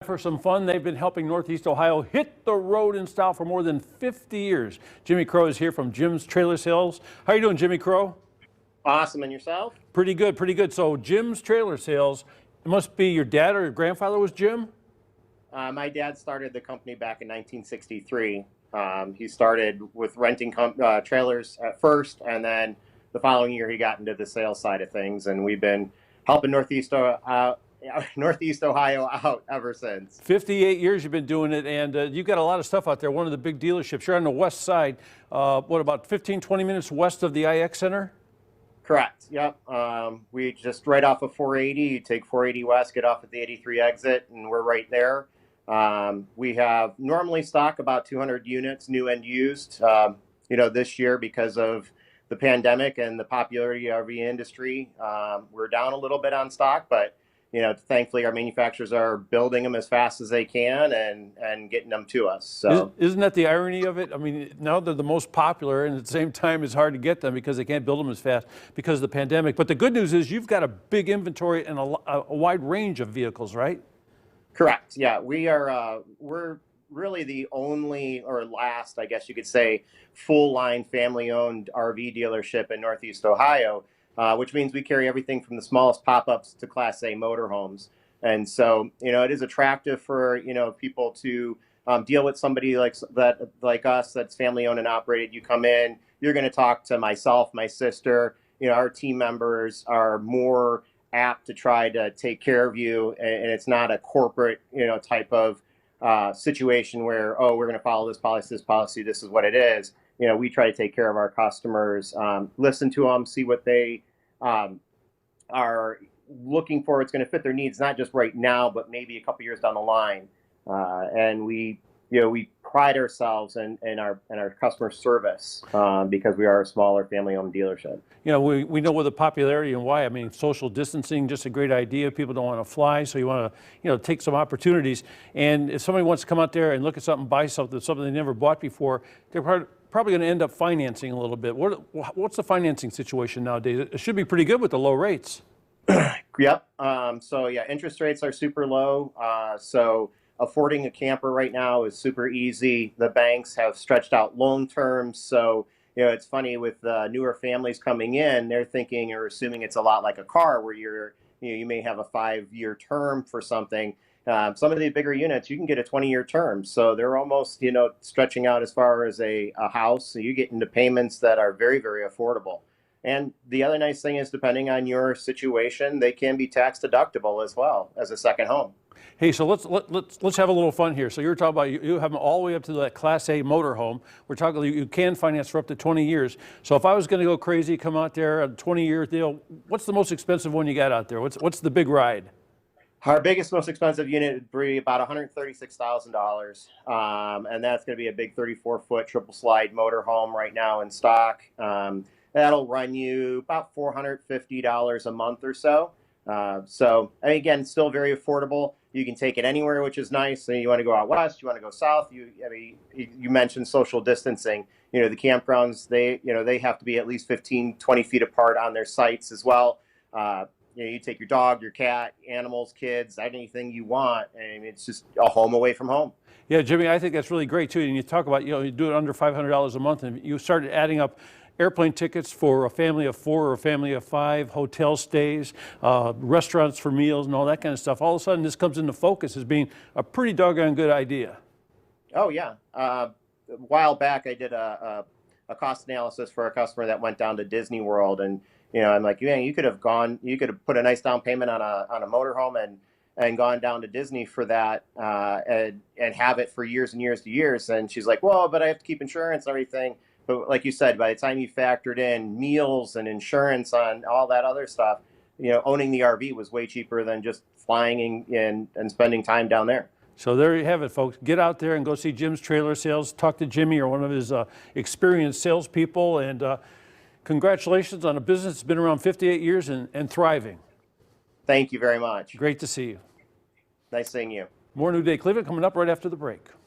For some fun, they've been helping Northeast Ohio hit the road in style for more than 50 years. Jimmy Crow is here from Jim's Trailer Sales. How are you doing, Jimmy Crow? Awesome. And yourself? Pretty good, pretty good. So Jim's Trailer Sales, it must be your dad or your grandfather was Jim? My dad started the company back in 1963. He started with renting trailers at first, and then the following year he got into the sales side of things, and we've been helping Northeast Ohio out ever since. 58 years you've been doing it, and you've got a lot of stuff out there. One of the big dealerships. You're on the west side, what, about 15, 20 minutes west of the IX Center? Correct. Yep. We just right off of 480. You take 480 west, get off at the 83 exit, and we're right there. We have normally stock about 200 units, new and used. This year because of the pandemic and the popularity of the industry, we're down a little bit on stock, but thankfully our manufacturers are building them as fast as they can and getting them to us. So isn't that the irony of it? I mean, now they're the most popular, and at the same time it's hard to get them because they can't build them as fast because of the pandemic. But the good news is you've got a big inventory and a wide range of vehicles, right? Correct. Yeah, we're really the only or last, I guess you could say, full line family owned RV dealership in Northeast Ohio. Which means we carry everything from the smallest pop-ups to Class A motorhomes. And so, it is attractive for, people to deal with somebody like us that's family owned and operated. You come in, you're going to talk to myself, my sister. Our team members are more apt to try to take care of you. And it's not a corporate, type of situation where, oh, we're going to follow this policy, this is what it is. We try to take care of our customers, listen to them, see what they are looking for. It's going to fit their needs, not just right now, but maybe a couple years down the line. And we pride ourselves in our customer service because we are a smaller family-owned dealership. We know with the popularity and why. I mean, social distancing, just a great idea. People don't want to fly, so you want to, take some opportunities. And if somebody wants to come out there and look at something, buy something they never bought before, they're probably going to end up financing a little bit. What's the financing situation nowadays? It should be pretty good with the low rates. Yep. So yeah, interest rates are super low. So affording a camper right now is super easy. The banks have stretched out loan terms. So, it's funny with newer families coming in, they're thinking or assuming it's a lot like a car where you may have a 5-year term for something. Some of the bigger units, you can get a 20-year term. So they're almost, stretching out as far as a house. So you get into payments that are very, very affordable. And the other nice thing is, depending on your situation, they can be tax deductible as well as a second home. Hey, so let's have a little fun here. So you're talking about you have them all the way up to that Class A motorhome. We're talking you can finance for up to 20 years. So if I was going to go crazy, come out there, a 20-year deal, what's the most expensive one you got out there? What's the big ride? Our biggest, most expensive unit would be about $136,000, and that's going to be a big 34-foot triple slide motorhome right now in stock. That'll run you about $450 a month or so. So again, still very affordable. You can take it anywhere, which is nice. So you want to go out west, you want to go south. You mentioned social distancing. The campgrounds, they have to be at least 15, 20 feet apart on their sites as well. You take your dog, your cat, animals, kids, anything you want, and it's just a home away from home. Yeah, Jimmy, I think that's really great too. And you talk about, you do it under $500 a month, and you started adding up airplane tickets for a family of 4 or a family of 5, hotel stays, restaurants for meals, and all that kind of stuff. All of a sudden, this comes into focus as being a pretty doggone good idea. Oh yeah, a while back I did a cost analysis for a customer that went down to Disney World, and I'm like, man, you could have put a nice down payment on a motorhome and gone down to Disney for that and have it for years and years to years. And she's like, well, but I have to keep insurance and everything. But like you said, by the time you factored in meals and insurance on all that other stuff, owning the RV was way cheaper than just flying and spending time down there. So there you have it, folks. Get out there and go see Jim's Trailer Sales. Talk to Jimmy or one of his experienced salespeople. And congratulations on a business that's been around 58 years and thriving. Thank you very much. Great to see you. Nice seeing you. More New Day Cleveland coming up right after the break.